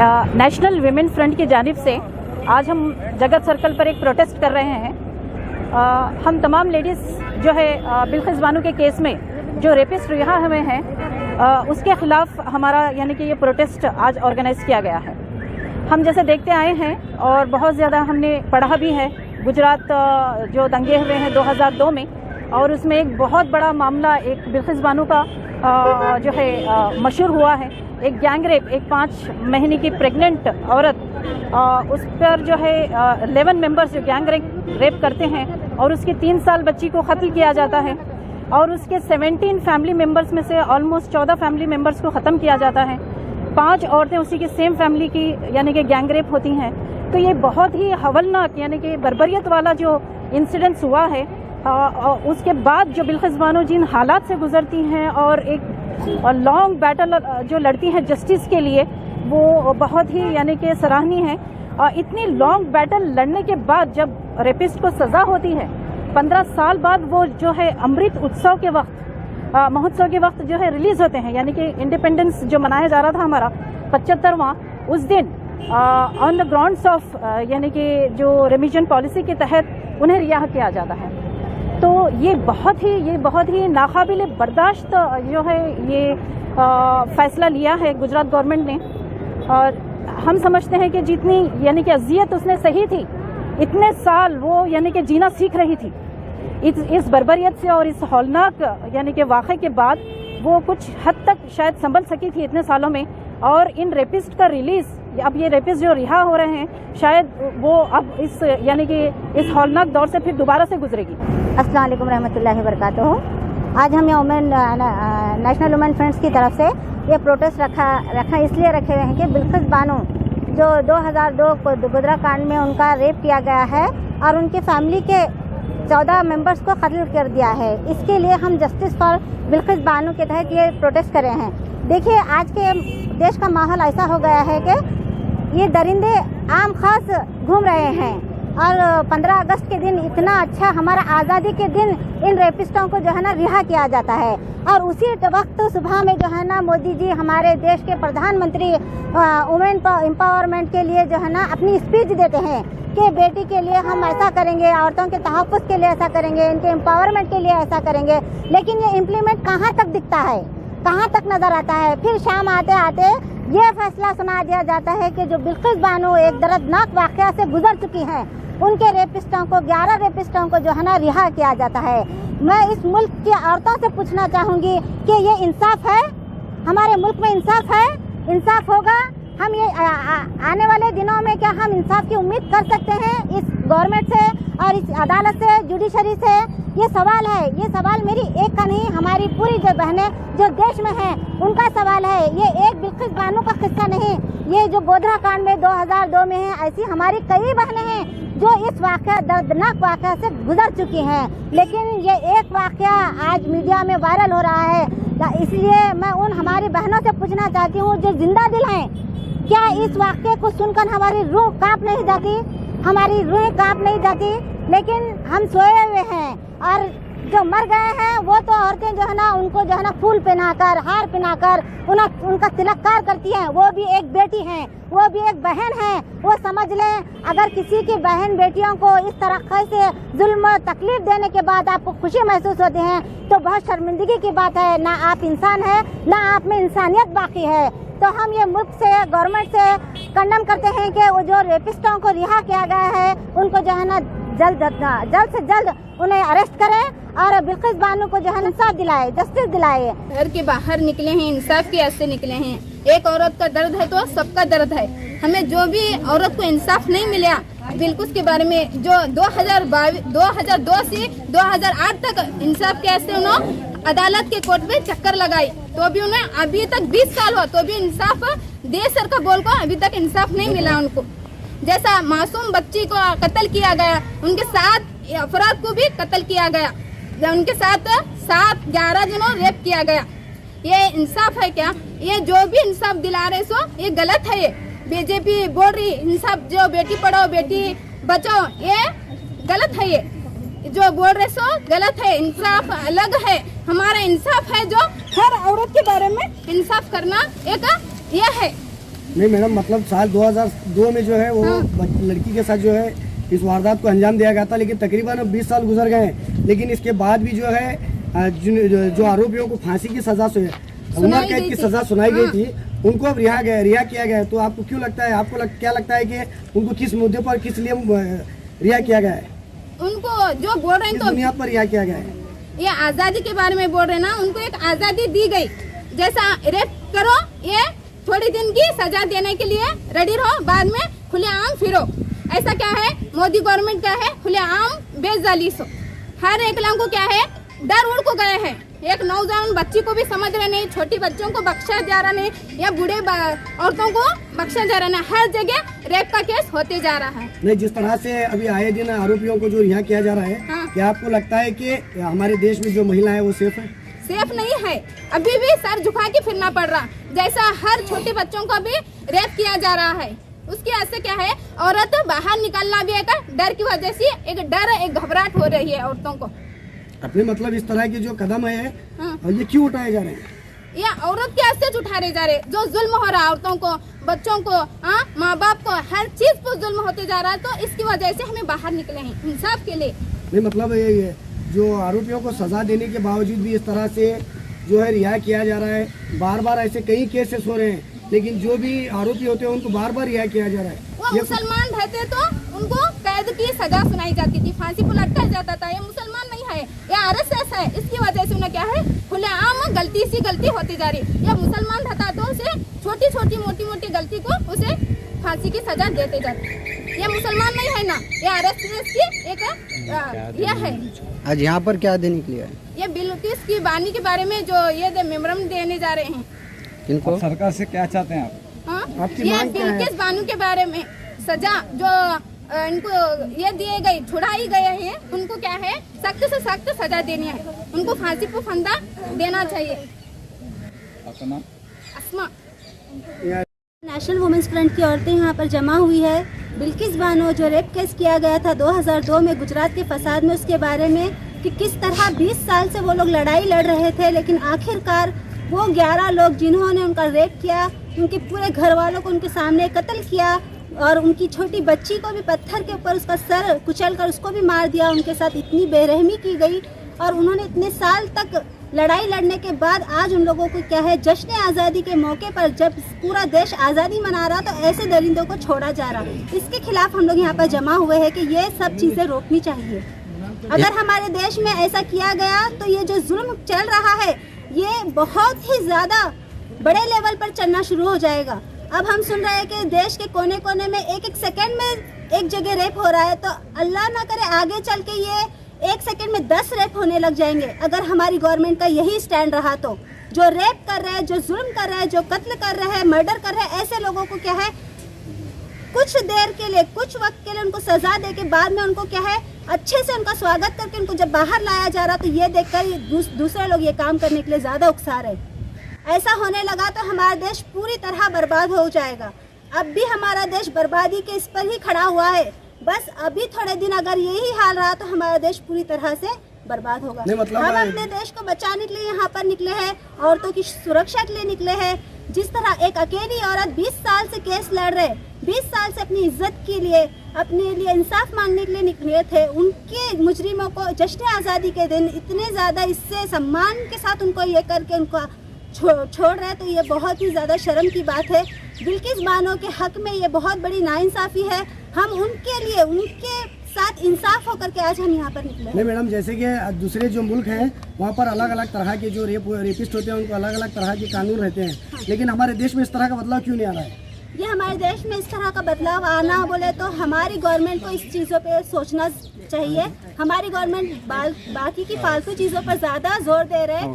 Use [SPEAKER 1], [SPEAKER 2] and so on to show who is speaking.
[SPEAKER 1] National women front की जानिब से आज हम जगत सर्कल पर एक प्रोटेस्ट कर रहे हैं। हम तमाम लेडीज़ जो है बिल्किस बानो के केस में जो रेपिस्ट रिहा हुए हैं उसके ख़िलाफ़ हमारा यानी कि ये प्रोटेस्ट आज ऑर्गेनाइज़ किया गया है। हम जैसे देखते आए हैं और बहुत ज़्यादा हमने पढ़ा भी है, गुजरात जो दंगे हुए हैं 2002 में, और उसमें एक बहुत बड़ा मामला एक बिल्किस बानो का जो है मशहूर हुआ है। एक गैंग रेप, एक 5 महीने की प्रेग्नेंट औरत, उस पर जो है 11 मेंबर्स जो गैंग रेप करते हैं और उसकी 3 साल बच्ची को कत्ल किया जाता है और उसके 17 फैमिली मेंबर्स में से ऑलमोस्ट 14 फैमिली मेंबर्स को ख़त्म किया जाता है। 5 औरतें उसी की सेम फैमिली की यानी कि गैंग रेप होती हैं। तो ये बहुत ही हवलनाक यानी कि बर्बरियत वाला जो इंसिडेंट्स हुआ है, उसके बाद जो बिल्किस बानो जिन हालात से गुजरती हैं और एक लॉन्ग बैटल जो लड़ती हैं जस्टिस के लिए, वो बहुत ही यानी कि सराहनीय है। इतनी लॉन्ग बैटल लड़ने के बाद जब रेपिस्ट को सज़ा होती है 15 साल बाद, वो जो है अमृत उत्सव के वक्त, महोत्सव के वक्त जो है रिलीज़ होते हैं, यानी कि इंडिपेंडेंस जो मनाया जा रहा था हमारा 75वां, उस दिन ऑन द ग्राउंड्स ऑफ यानी कि जो रेमिशन पॉलिसी के तहत उन्हें रिहा किया जाता है। तो ये बहुत ही नाकाबिले बर्दाश्त जो है ये फ़ैसला लिया है गुजरात गवर्नमेंट ने। और हम समझते हैं कि जितनी यानी कि अज़ियत उसने सही थी, इतने साल वो यानी कि जीना सीख रही थी। इस बर्बरियत से और इस हौलनाक यानी कि वाक़े के बाद वो कुछ हद तक शायद संभल सकी थी इतने सालों में। और इन रेपिस्ट का रिलीज़, अब ये रेपिस्ट जो रिहा हो रहे हैं, शायद वो अब इस यानी कि इस हौलनाक दौर से फिर दोबारा से गुजरेगी।
[SPEAKER 2] अस्सलाम वालेकुम रहमतुल्लाहि व बरकातुहू। आज हम नेशनल वुमेन फ्रंट्स की तरफ से ये प्रोटेस्ट रखा इसलिए रखे हुए हैं कि बिल्किस बानो जो 2002 गोधरा कांड में उनका रेप किया गया है और उनकी फैमिली के 14 मेंबर्स को कत्ल कर दिया है, इसके लिए हम जस्टिस फॉर बिल्किस बानो के तहत ये प्रोटेस्ट कर रहे हैं। देखिए, आज के देश का माहौल ऐसा हो गया है कि ये दरिंदे आम खास घूम रहे हैं और 15 अगस्त के दिन इतना अच्छा, हमारा आज़ादी के दिन, इन रेपिस्टों को जो है ना रिहा किया जाता है। और उसी वक्त सुबह में जो है ना मोदी जी हमारे देश के प्रधानमंत्री वुमेन एम्पावरमेंट के लिए जो है ना अपनी स्पीच देते हैं कि बेटी के लिए हम ऐसा करेंगे, औरतों के तहफ़्फ़ुज़ के लिए ऐसा करेंगे, इनके एम्पावरमेंट के लिए ऐसा करेंगे। लेकिन ये इम्प्लीमेंट कहाँ तक दिखता है, कहाँ तक नज़र आता है? फिर शाम आते आते ये फैसला सुना दिया जाता है कि जो बिल्किस बानो एक दर्दनाक वाक़या से गुजर चुकी हैं, उनके रेपिस्टों को 11 रेपिस्टों को जो है ना रिहा किया जाता है। मैं इस मुल्क की औरतों से पूछना चाहूँगी कि ये इंसाफ है? हमारे मुल्क में इंसाफ है? इंसाफ होगा? हम ये आने वाले दिनों में क्या हम इंसाफ की उम्मीद कर सकते हैं इस गवर्नमेंट से और इस अदालत से, जुडिशरी से? ये सवाल है। ये सवाल मेरी एक का नहीं, हमारी पूरी जो बहनें जो देश में हैं उनका सवाल है। ये एक बिल्किस बानो का किस्सा नहीं, ये जो गोधरा कांड में 2002 में है, ऐसी हमारी कई बहनें हैं जो इस वाक़या, दर्दनाक वाक़या से गुजर चुकी हैं। लेकिन ये एक वाक़या आज मीडिया में वायरल हो रहा है, इसलिए मैं उन हमारी बहनों से पूछना चाहती हूँ जो जिंदा दिल हैं, क्या इस वाक़ये को सुनकर हमारी रूह काँप नहीं जाती? हमारी रूह काँप नहीं जाती? लेकिन हम सोए हुए हैं और जो मर गए हैं वो तो औरतें जो है ना उनको जो है ना फूल पहनाकर, हार पहनाकर उनका तिलककार करती हैं। वो भी एक बेटी हैं, वो भी एक बहन है। वो समझ लें, अगर किसी की बहन बेटियों को इस तरह से जुल्म तकलीफ देने के बाद आपको खुशी महसूस होती है तो बहुत शर्मिंदगी की बात है। ना आप इंसान है, ना आप में इंसानियत बाकी है। तो हम ये मुल्क से, गवर्नमेंट से कंडम करते हैं कि वो जो रेपिस्टों को रिहा किया गया है उनको जो है ना जल्द से जल्द उन्हें अरेस्ट करें और बिल्किस बानो को जो है इंसाफ दिलाए, जस्टिस दिलाए।
[SPEAKER 3] घर के बाहर निकले हैं, इंसाफ की आस से निकले हैं। एक औरत का दर्द है तो सबका दर्द है। हमें जो भी औरत को इंसाफ नहीं मिला बिल्किस के बारे में, जो 2002 से 2008 तक इंसाफ के आस से उन्होंने अदालत के कोर्ट में चक्कर लगाई, तो भी उन्हें अभी तक 20 साल हुआ तो भी इंसाफ देश सर का बोल को अभी तक इंसाफ नहीं मिला उनको। जैसा मासूम बच्ची को कत्ल किया गया, उनके 7 अफराद को भी कत्ल किया गया, उनके साथ 7-11 जनों रेप किया गया। ये इंसाफ है क्या? ये जो भी इंसाफ दिला रहे सो ये गलत है। ये बीजेपी बोल रही इंसाफ, जो बेटी पढ़ाओ बेटी बचाओ, ये गलत है। ये जो बोल रहे सो गलत है। इंसाफ अलग है। हमारा इंसाफ है जो हर औरत के बारे में इंसाफ करना एक ये है।
[SPEAKER 4] नहीं मैडम, मतलब साल 2002 में जो है वो लड़की के साथ जो है इस वारदात को अंजाम दिया गया था, लेकिन तकरीबन 20 साल गुजर गए हैं। लेकिन इसके बाद भी जो है जो आरोपियों को फांसी की सजा से उम्र कैद की सजा सुनाई गई थी, उनको अब रिहा किया गया है। तो आपको क्यों लगता है, क्या लगता है कि उनको किस मुद्दे पर, किस लिए रिहा किया गया है?
[SPEAKER 3] उनको जो बोल रहे हैं तो
[SPEAKER 4] बुनियाद पर रिहा किया गया है?
[SPEAKER 3] ये आजादी के बारे में बोल रहे हैं ना, उनको एक आजादी दी गई। जैसा रेप करो, ये थोड़ी दिन की सजा देने के लिए रेडी रहो, बाद में खुलेआम फिरो। ऐसा क्या है, मोदी गवर्नमेंट क्या है, खुलेआम बेजालीसो। हर एक लोगों को क्या है, डर उड़ को गए हैं। एक नौजवान बच्ची को भी समझ रहे नहीं, छोटी बच्चों को बख्शा जा रहा नहीं, या बूढ़े औरतों को बख्शा जा रहा नहीं। हर जगह रेप का केस होते जा रहा है।
[SPEAKER 4] नहीं, जिस तरह से अभी आए दिन आरोपियों को जो रिहा किया जा रहा है,
[SPEAKER 3] हाँ।
[SPEAKER 4] क्या आपको लगता है कि हमारे देश में जो महिला है वो सेफ है?
[SPEAKER 3] सेफ नहीं है, अभी भी सर झुका के फिरना पड़ रहा। जैसा हर छोटे बच्चों को भी रेप किया जा रहा है, उसकी वजह से क्या है, औरत बाहर निकलना भी एक डर की वजह से एक घबराहट हो रही है औरतों को।
[SPEAKER 4] अपने मतलब इस तरह के जो कदम है,
[SPEAKER 3] हाँ।
[SPEAKER 4] और ये क्यों उठाए जा रहे हैं?
[SPEAKER 3] ये औरत के हस्ते उठाए जा रहे, जो जुल्म हो रहा है औरतों को, बच्चों को, माँ बाप को, हर चीज पर जुल्म होते जा रहा है। तो इसकी वजह से हमें बाहर निकले हैं इंसाफ के लिए।
[SPEAKER 4] नहीं मतलब ये जो आरोपियों को सजा देने के बावजूद भी इस तरह से जो है रिहा किया जा रहा है, बार बार ऐसे कई केसेस हो रहे हैं, लेकिन जो भी आरोपी होते हैं उनको बार बार रिहा किया जा रहा है।
[SPEAKER 3] वो मुसलमान रहते तो उनको कैद की सजा सुनाई जाती थी, फांसी पर लटकाया जाता था। ये मुसलमान नहीं है, ये आरएसएस है। इसकी वजह से उन्हें क्या है, खुलेआम गलती होती जा रही। या मुसलमान रहता तो उसे छोटी मोटी गलती को उसे फांसी की सजा देते जाते। ये मुसलमान नहीं है ना, ये आरएसएस की एक ये है।
[SPEAKER 5] आज यहाँ पर क्या देने के लिए आए?
[SPEAKER 3] ये बिल्किस की बानी के बारे में जो ये मेमोरेंडम देने जा रहे हैं।
[SPEAKER 5] किनको?
[SPEAKER 6] सरकार से क्या चाहते हैं आप?
[SPEAKER 3] हाँ,
[SPEAKER 4] आपकी
[SPEAKER 3] ये
[SPEAKER 4] मांग क्या है?
[SPEAKER 3] बिल्किस बानू के बारे में सजा जो इनको ये दिए गए, छुड़ाई गए हैं, उनको क्या है, सख्त से सख्त सजा देनी है। उनको फांसी पर फंदा देना चाहिए।
[SPEAKER 6] अपना
[SPEAKER 3] अस्मा
[SPEAKER 2] नेशनल वुमेन्स फ्रंट की औरतें यहाँ पर जमा हुई है। बिल्किस बानो जो रेप केस किया गया था 2002 में गुजरात के फसाद में, उसके बारे में कि किस तरह 20 साल से वो लोग लड़ाई लड़ रहे थे, लेकिन आखिरकार वो 11 लोग जिन्होंने उनका रेप किया, उनके पूरे घर वालों को उनके सामने कत्ल किया और उनकी छोटी बच्ची को भी पत्थर के ऊपर उसका सर कुचल कर उसको भी मार दिया। उनके साथ इतनी बेरहमी की गई और उन्होंने इतने साल तक लड़ाई लड़ने के बाद आज उन लोगों को क्या है, जश्न आज़ादी के मौके पर जब पूरा देश आज़ादी मना रहा तो ऐसे दरिंदों को छोड़ा जा रहा। इसके खिलाफ हम लोग यहाँ पर जमा हुए हैं कि ये सब चीज़ें रोकनी चाहिए। अगर हमारे देश में ऐसा किया गया तो ये जो जुल्म चल रहा है ये बहुत ही ज़्यादा बड़े लेवल पर चलना शुरू हो जाएगा। अब हम सुन रहे हैं कि देश के कोने कोने में एक सेकंड में एक जगह रेप हो रहा है, तो अल्लाह ना करे आगे चल के ये 1 सेकंड में 10 रेप होने लग जाएंगे। अगर हमारी गवर्नमेंट का यही स्टैंड रहा तो जो रेप कर रहे हैं, जो जुल्म कर रहे हैं, जो कत्ल कर रहे हैं, मर्डर कर रहे हैं, ऐसे लोगों को क्या है, कुछ देर के लिए, कुछ वक्त के लिए उनको सजा दे के बाद में उनको क्या है, अच्छे से उनका स्वागत करके उनको जब बाहर लाया जा रहा तो ये देखकर दूसरे लोग ये काम करने के लिए ज़्यादा उकसा रहे। ऐसा होने लगा तो हमारा देश पूरी तरह बर्बाद हो जाएगा। अब भी हमारा देश बर्बादी के इस पर ही खड़ा हुआ है। बस अभी थोड़े दिन अगर यही हाल रहा तो हमारा देश पूरी तरह से बर्बाद होगा। हम अपने देश को बचाने के लिए यहाँ पर निकले हैं, औरतों की सुरक्षा के लिए निकले हैं। जिस तरह एक अकेली औरत 20 साल से केस लड़ रहे, 20 साल से अपनी इज्जत के लिए, अपने लिए इंसाफ मांगने के लिए निकले थे, उनके मुजरिमों को जश्न आज़ादी के दिन इतने ज़्यादा इससे सम्मान के साथ उनको ये करके उनको छोड़ रहे, तो ये बहुत ही ज़्यादा शर्म की बात है। बिल्किस बानो के हक में ये बहुत बड़ी नाइंसाफ़ी है। हम उनके लिए, उनके साथ इंसाफ होकर के आज हम यहाँ पर निकले।
[SPEAKER 4] नहीं मैडम, जैसे कि दूसरे जो मुल्क हैं वहाँ पर अलग अलग तरह के जो रेपिस्ट होते हैं उनको अलग अलग तरह के कानून रहते हैं, लेकिन हमारे देश में इस तरह का बदलाव क्यों नहीं आ रहा है?
[SPEAKER 2] ये हमारे देश में इस तरह का बदलाव आना बोले तो हमारी गवर्नमेंट को इस चीज़ों पे सोचना चाहिए। हमारी गवर्नमेंट बाकी की फालतू चीज़ों पर ज़्यादा जोर दे रहे हैं।